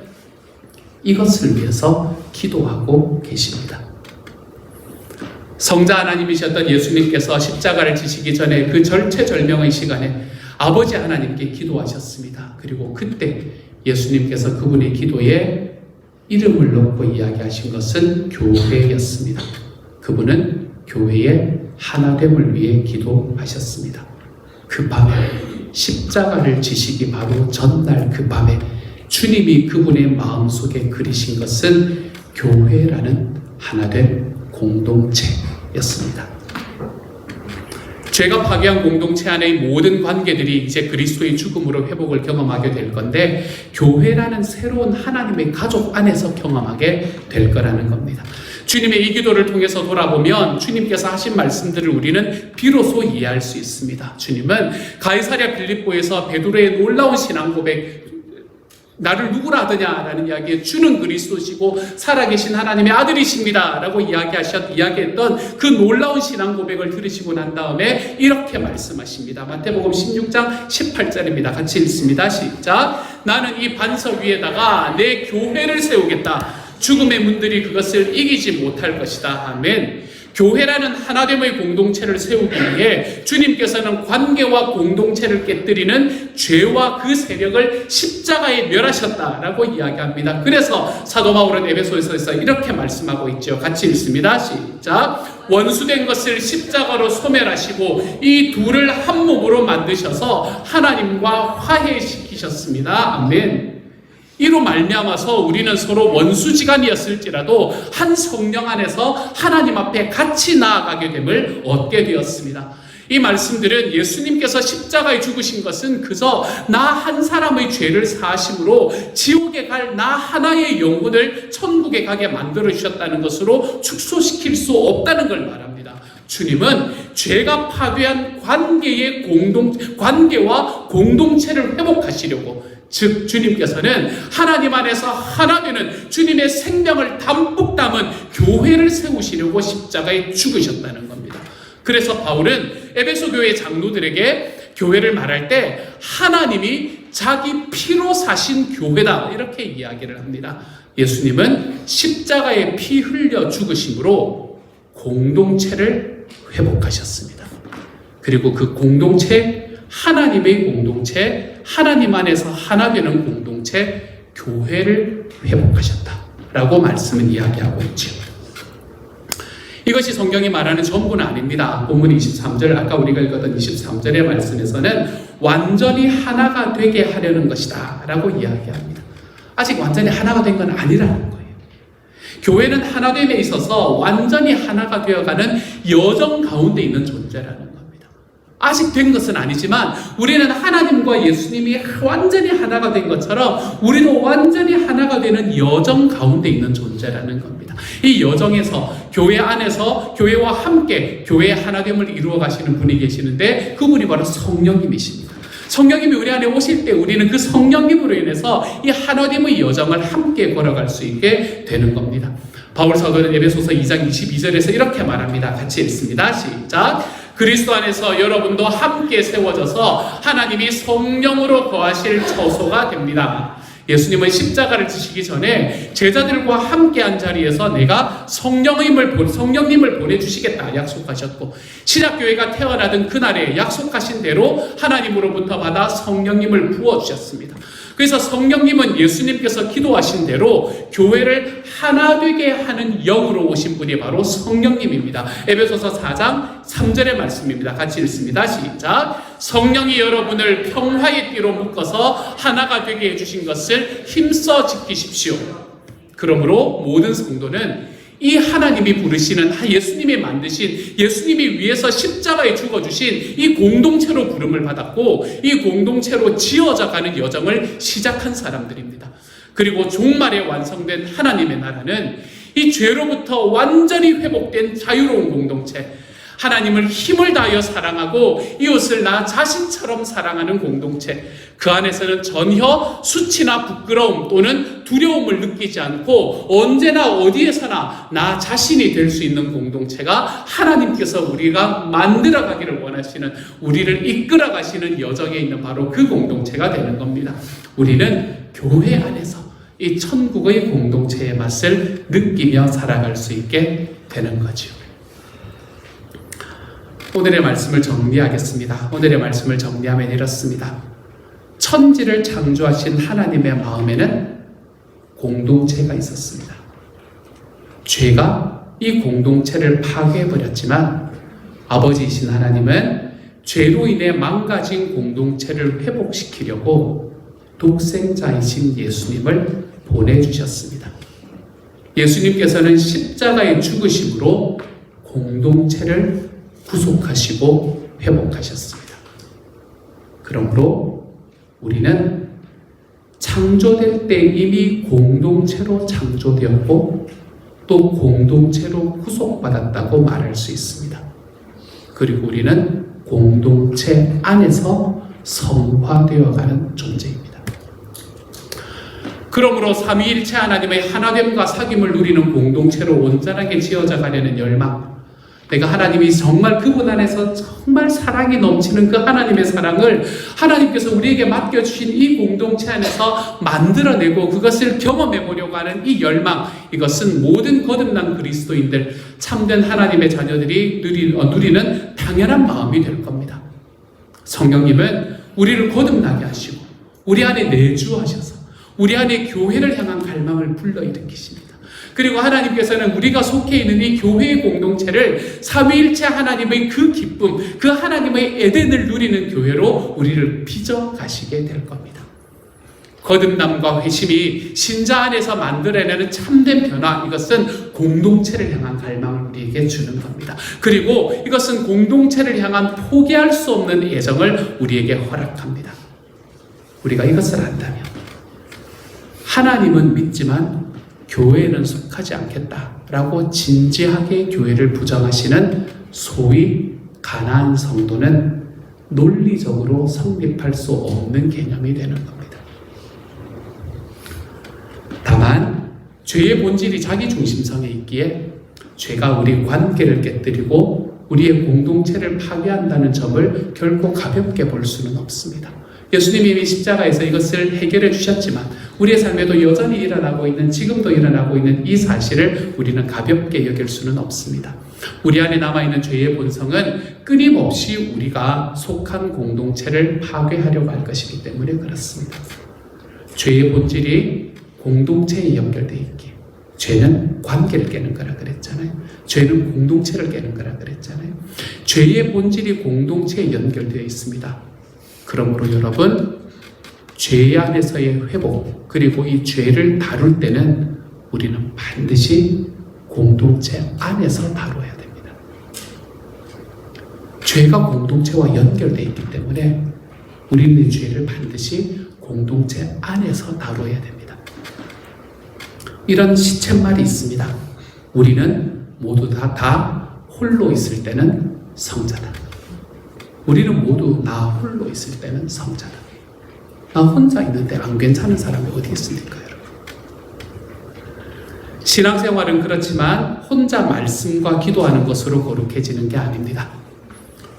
이것을 위해서 기도하고 계십니다. 성자 하나님이셨던 예수님께서 십자가를 지시기 전에 그 절체절명의 시간에 아버지 하나님께 기도하셨습니다. 그리고 그때 예수님께서 그분의 기도에 이름을 넣고 이야기하신 것은 교회였습니다. 그분은 교회의 하나됨을 위해 기도하셨습니다. 그 밤에 십자가를 지시기 바로 전날 그 밤에 주님이 그분의 마음속에 그리신 것은 교회라는 하나된 공동체였습니다. 죄가 파괴한 공동체 안의 모든 관계들이 이제 그리스도의 죽음으로 회복을 경험하게 될 건데 교회라는 새로운 하나님의 가족 안에서 경험하게 될 거라는 겁니다. 주님의 이 기도를 통해서 돌아보면 주님께서 하신 말씀들을 우리는 비로소 이해할 수 있습니다. 주님은 가이사랴 빌립보에서 베드로의 놀라운 신앙 고백, 나를 누구라 하더냐라는 이야기에 주는 그리스도시고 살아계신 하나님의 아들이십니다 라고 이야기했던 그 놀라운 신앙 고백을 들으시고 난 다음에 이렇게 말씀하십니다. 마태복음 16장 18절입니다. 같이 읽습니다. 시작. 나는 이 반석 위에다가 내 교회를 세우겠다. 죽음의 문들이 그것을 이기지 못할 것이다. 아멘. 교회라는 하나됨의 공동체를 세우기 위해 주님께서는 관계와 공동체를 깨뜨리는 죄와 그 세력을 십자가에 멸하셨다라고 이야기합니다. 그래서 사도 바울은 에베소서에서 이렇게 말씀하고 있죠. 같이 읽습니다. 시작. 원수된 것을 십자가로 소멸하시고 이 둘을 한 몸으로 만드셔서 하나님과 화해시키셨습니다. 아멘. 이로 말미암아서 우리는 서로 원수지간이었을지라도 한 성령 안에서 하나님 앞에 같이 나아가게 됨을 얻게 되었습니다. 이 말씀들은 예수님께서 십자가에 죽으신 것은 그저 나 한 사람의 죄를 사하심으로 지옥에 갈 나 하나의 영혼을 천국에 가게 만들어 주셨다는 것으로 축소시킬 수 없다는 걸 말합니다. 주님은 죄가 파괴한 관계와 공동체를 회복하시려고, 즉 주님께서는 하나님 안에서 하나 되는 주님의 생명을 담뿍 담은 교회를 세우시려고 십자가에 죽으셨다는 겁니다. 그래서 바울은 에베소 교회 장로들에게 교회를 말할 때 하나님이 자기 피로 사신 교회다 이렇게 이야기를 합니다. 예수님은 십자가에 피 흘려 죽으심으로 공동체를 회복하셨습니다. 그리고 그 공동체, 하나님의 공동체, 하나님 안에서 하나 되는 공동체, 교회를 회복하셨다라고 말씀은 이야기하고 있죠. 이것이 성경이 말하는 전부는 아닙니다. 본문 23절, 아까 우리가 읽었던 23절의 말씀에서는 완전히 하나가 되게 하려는 것이다 라고 이야기합니다. 아직 완전히 하나가 된 건 아니라는 거예요. 교회는 하나됨에 있어서 완전히 하나가 되어가는 여정 가운데 있는 존재라는 겁니다. 아직 된 것은 아니지만 우리는 하나님과 예수님이 완전히 하나가 된 것처럼 우리도 완전히 하나가 되는 여정 가운데 있는 존재라는 겁니다. 이 여정에서 교회 안에서 교회와 함께 교회의 하나됨을 이루어 가시는 분이 계시는데 그분이 바로 성령님이십니다. 성령님이 우리 안에 오실 때 우리는 그 성령님으로 인해서 이 하나됨의 여정을 함께 걸어갈 수 있게 되는 겁니다. 바울 사도는 에베소서 2장 22절에서 이렇게 말합니다. 같이 읽습니다. 시작. 그리스도 안에서 여러분도 함께 세워져서 하나님이 성령으로 거하실 처소가 됩니다. 예수님은 십자가를 지시기 전에 제자들과 함께한 자리에서 내가 성령님을 보내주시겠다 약속하셨고, 신약교회가 태어나던 그날에 약속하신 대로 하나님으로부터 받아 성령님을 부어주셨습니다. 그래서 성령님은 예수님께서 기도하신 대로 교회를 하나 되게 하는 영으로 오신 분이 바로 성령님입니다. 에베소서 4장 3절의 말씀입니다. 같이 읽습니다. 시작. 성령이 여러분을 평화의 띠로 묶어서 하나가 되게 해주신 것을 힘써 지키십시오. 그러므로 모든 성도는 이 하나님이 부르시는 예수님이 만드신 예수님이 위해서 십자가에 죽어주신 이 공동체로 부름을 받았고 이 공동체로 지어져가는 여정을 시작한 사람들입니다. 그리고 종말에 완성된 하나님의 나라는 이 죄로부터 완전히 회복된 자유로운 공동체, 하나님을 힘을 다하여 사랑하고 이웃을 나 자신처럼 사랑하는 공동체, 그 안에서는 전혀 수치나 부끄러움 또는 두려움을 느끼지 않고 언제나 어디에서나 나 자신이 될 수 있는 공동체가 하나님께서 우리가 만들어가기를 원하시는, 우리를 이끌어 가시는 여정에 있는 바로 그 공동체가 되는 겁니다. 우리는 교회 안에서 이 천국의 공동체의 맛을 느끼며 살아갈 수 있게 되는 거죠. 오늘의 말씀을 정리하겠습니다. 오늘의 말씀을 정리하면 이렇습니다. 천지를 창조하신 하나님의 마음에는 공동체가 있었습니다. 죄가 이 공동체를 파괴해버렸지만 아버지이신 하나님은 죄로 인해 망가진 공동체를 회복시키려고 독생자이신 예수님을 보내주셨습니다. 예수님께서는 십자가의 죽으심으로 공동체를 구속하시고 회복하셨습니다. 그러므로 우리는 창조될 때 이미 공동체로 창조되었고 또 공동체로 구속받았다고 말할 수 있습니다. 그리고 우리는 공동체 안에서 성화되어가는 존재입니다. 그러므로 삼위일체 하나님의 하나됨과 사귐을 누리는 공동체로 온전하게 지어져 가려는 열망, 내가 하나님이 정말 그분 안에서 정말 사랑이 넘치는 그 하나님의 사랑을 하나님께서 우리에게 맡겨주신 이 공동체 안에서 만들어내고 그것을 경험해 보려고 하는 이 열망, 이것은 모든 거듭난 그리스도인들, 참된 하나님의 자녀들이 누리는 당연한 마음이 될 겁니다. 성령님은 우리를 거듭나게 하시고 우리 안에 내주하셔서 우리 안에 교회를 향한 갈망을 불러일으키십니다. 그리고 하나님께서는 우리가 속해 있는 이 교회의 공동체를 삼위일체 하나님의 그 기쁨, 그 하나님의 에덴을 누리는 교회로 우리를 빚어 가시게 될 겁니다. 거듭남과 회심이 신자 안에서 만들어내는 참된 변화, 이것은 공동체를 향한 갈망을 우리에게 주는 겁니다. 그리고 이것은 공동체를 향한 포기할 수 없는 애정을 우리에게 허락합니다. 우리가 이것을 안다면 하나님은 믿지만 교회에는 속하지 않겠다라고 진지하게 교회를 부정하시는 소위 가나안 성도는 논리적으로 성립할 수 없는 개념이 되는 겁니다. 다만 죄의 본질이 자기 중심성에 있기에 죄가 우리 관계를 깨뜨리고 우리의 공동체를 파괴한다는 점을 결코 가볍게 볼 수는 없습니다. 예수님이 이미 십자가에서 이것을 해결해 주셨지만 우리의 삶에도 여전히 일어나고 있는, 지금도 일어나고 있는 이 사실을 우리는 가볍게 여길 수는 없습니다. 우리 안에 남아있는 죄의 본성은 끊임없이 우리가 속한 공동체를 파괴하려고 할 것이기 때문에 그렇습니다. 죄의 본질이 공동체에 연결되어 있기에, 죄는 관계를 깨는 거라 그랬잖아요. 죄는 공동체를 깨는 거라 그랬잖아요. 죄의 본질이 공동체에 연결되어 있습니다. 그러므로 여러분, 죄 안에서의 회복, 그리고 이 죄를 다룰 때는 우리는 반드시 공동체 안에서 다뤄야 됩니다. 죄가 공동체와 연결되어 있기 때문에 우리는 이 죄를 반드시 공동체 안에서 다뤄야 됩니다. 이런 시쳇말이 있습니다. 우리는 모두 다 홀로 있을 때는 성자다. 우리는 모두 나 홀로 있을 때는 성자다. 나 혼자 있는데 안 괜찮은 사람이 어디 있습니까, 여러분? 신앙생활은 그렇지만 혼자 말씀과 기도하는 것으로 거룩해지는 게 아닙니다.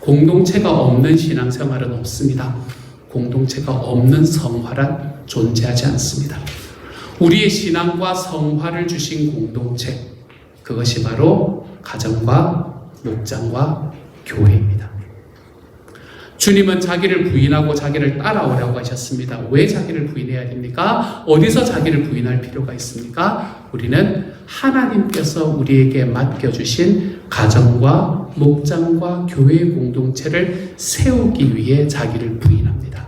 공동체가 없는 신앙생활은 없습니다. 공동체가 없는 성화란 존재하지 않습니다. 우리의 신앙과 성화를 주신 공동체, 그것이 바로 가정과 목장과 교회입니다. 주님은 자기를 부인하고 자기를 따라오라고 하셨습니다. 왜 자기를 부인해야 됩니까? 어디서 자기를 부인할 필요가 있습니까? 우리는 하나님께서 우리에게 맡겨주신 가정과 목장과 교회 공동체를 세우기 위해 자기를 부인합니다.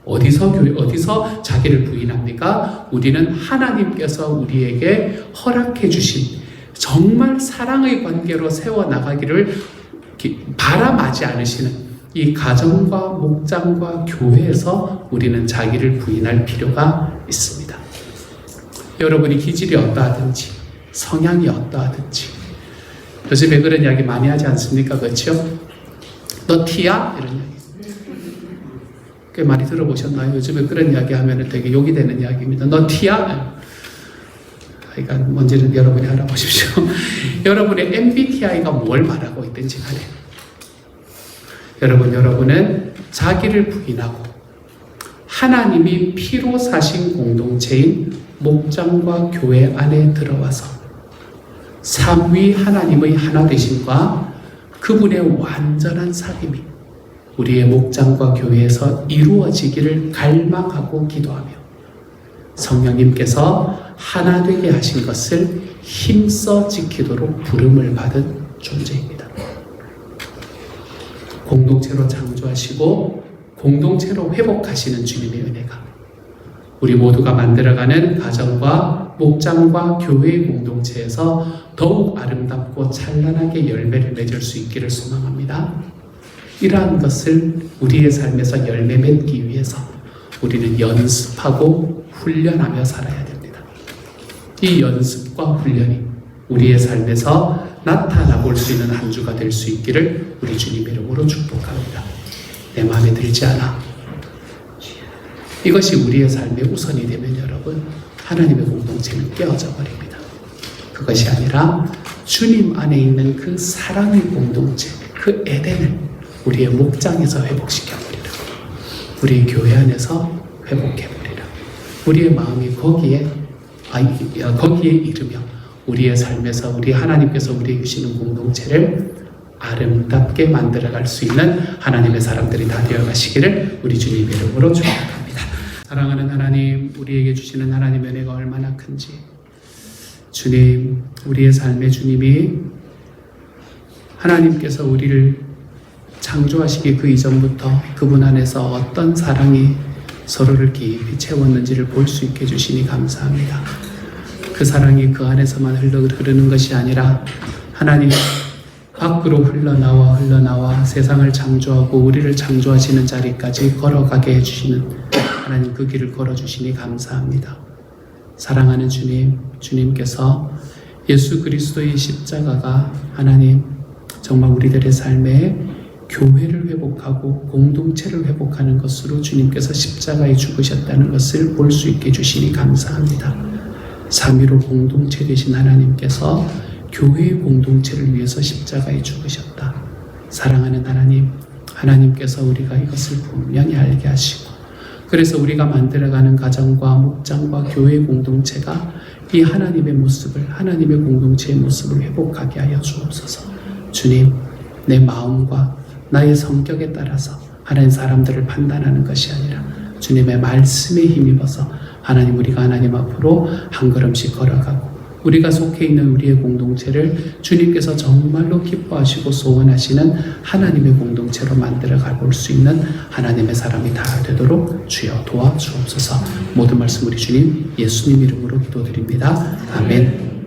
어디서 자기를 부인합니까? 우리는 하나님께서 우리에게 허락해 주신 정말 사랑의 관계로 세워나가기를 바람하지 않으시는 이 가정과 목장과 교회에서 우리는 자기를 부인할 필요가 있습니다. 여러분이 기질이 어떠하든지 성향이 어떠하든지 요즘에 그런 이야기 많이 하지 않습니까? 그렇죠? 너 T야? 이런 이야기 꽤 많이 들어보셨나요? 요즘에 그런 이야기 하면 되게 욕이 되는 이야기입니다. 너 T야? 그러니까 뭔지는 여러분이 알아보십시오. 여러분의 MBTI가 뭘 말하고 있든지 간에 여러분은 자기를 부인하고 하나님이 피로 사신 공동체인 목장과 교회 안에 들어와서 삼위 하나님의 하나 되심과 그분의 완전한 사귐이 우리의 목장과 교회에서 이루어지기를 갈망하고 기도하며 성령님께서 하나 되게 하신 것을 힘써 지키도록 부름을 받은 존재입니다. 공동체로 창조하시고 공동체로 회복하시는 주님의 은혜가 우리 모두가 만들어가는 가정과 목장과 교회의 공동체에서 더욱 아름답고 찬란하게 열매를 맺을 수 있기를 소망합니다. 이러한 것을 우리의 삶에서 열매 맺기 위해서 우리는 연습하고 훈련하며 살아야 됩니다. 이 연습과 훈련이 우리의 삶에서 나타나 볼 수 있는 한 주가 될 수 있기를 우리 주님 이름으로 축복합니다. 내 마음에 들지 않아. 이것이 우리의 삶의 우선이 되면 여러분 하나님의 공동체는 깨어져 버립니다. 그것이 아니라 주님 안에 있는 그 사랑의 공동체, 그 에덴을 우리의 목장에서 회복시켜버리라. 우리의 교회 안에서 회복해버리라. 우리의 마음이 거기에 이르며 우리의 삶에서 우리 하나님께서 우리에게 주시는 공동체를 아름답게 만들어갈 수 있는 하나님의 사람들이 다 되어가시기를 우리 주님 이름으로 축복합니다. 사랑하는 하나님, 우리에게 주시는 하나님의 은혜가 얼마나 큰지 주님, 우리의 삶의 주님이 하나님께서 우리를 창조하시기 그 이전부터 그분 안에서 어떤 사랑이 서로를 깊이 채웠는지를 볼 수 있게 해주시니 감사합니다. 그 사랑이 그 안에서만 흐르는 것이 아니라 하나님 밖으로 흘러나와 세상을 창조하고 우리를 창조하시는 자리까지 걸어가게 해주시는 하나님 그 길을 걸어주시니 감사합니다. 사랑하는 주님, 주님께서 예수 그리스도의 십자가가 하나님 정말 우리들의 삶에 교회를 회복하고 공동체를 회복하는 것으로 주님께서 십자가에 죽으셨다는 것을 볼 수 있게 해주시니 감사합니다. 삼위로 공동체 되신 하나님께서 교회의 공동체를 위해서 십자가에 죽으셨다. 사랑하는 하나님, 하나님께서 우리가 이것을 분명히 알게 하시고 그래서 우리가 만들어가는 가정과 목장과 교회의 공동체가 이 하나님의 모습을, 하나님의 공동체의 모습을 회복하게 하여 주옵소서. 주님, 내 마음과 나의 성격에 따라서 하나님 사람들을 판단하는 것이 아니라 주님의 말씀에 힘입어서 하나님 우리가 하나님 앞으로 한 걸음씩 걸어가고 우리가 속해 있는 우리의 공동체를 주님께서 정말로 기뻐하시고 소원하시는 하나님의 공동체로 만들어 가볼 수 있는 하나님의 사람이 다 되도록 주여 도와주옵소서. 모든 말씀 우리 주님 예수님 이름으로 기도드립니다. 아멘.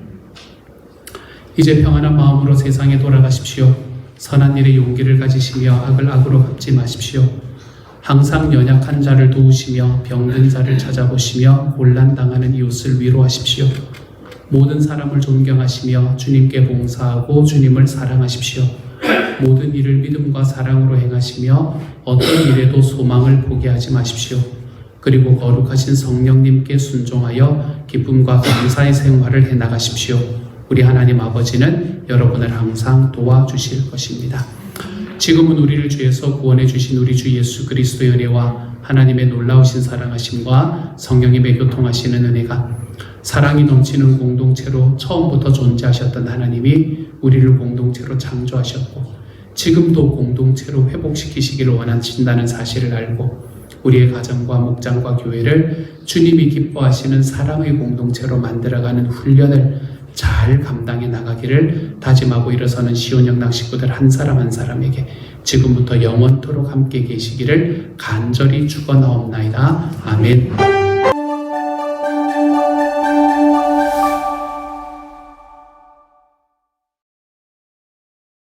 이제 평안한 마음으로 세상에 돌아가십시오. 선한 일에 용기를 가지시며 악을 악으로 갚지 마십시오. 항상 연약한 자를 도우시며 병든 자를 찾아보시며 곤란당하는 이웃을 위로하십시오. 모든 사람을 존경하시며 주님께 봉사하고 주님을 사랑하십시오. 모든 일을 믿음과 사랑으로 행하시며 어떤 일에도 소망을 포기하지 마십시오. 그리고 거룩하신 성령님께 순종하여 기쁨과 감사의 생활을 해나가십시오. 우리 하나님 아버지는 여러분을 항상 도와주실 것입니다. 지금은 우리를 주에서 구원해 주신 우리 주 예수 그리스도의 은혜와 하나님의 놀라우신 사랑하심과 성령님의 교통하시는 은혜가 사랑이 넘치는 공동체로 처음부터 존재하셨던 하나님이 우리를 공동체로 창조하셨고 지금도 공동체로 회복시키시기를 원하신다는 사실을 알고 우리의 가정과 목장과 교회를 주님이 기뻐하시는 사랑의 공동체로 만들어가는 훈련을 잘 감당해 나가기를 다짐하고 일어서는 시온영락 식구들 한 사람 한 사람에게 지금부터 영원토록 함께 계시기를 간절히 축원하옵나이다. 아멘.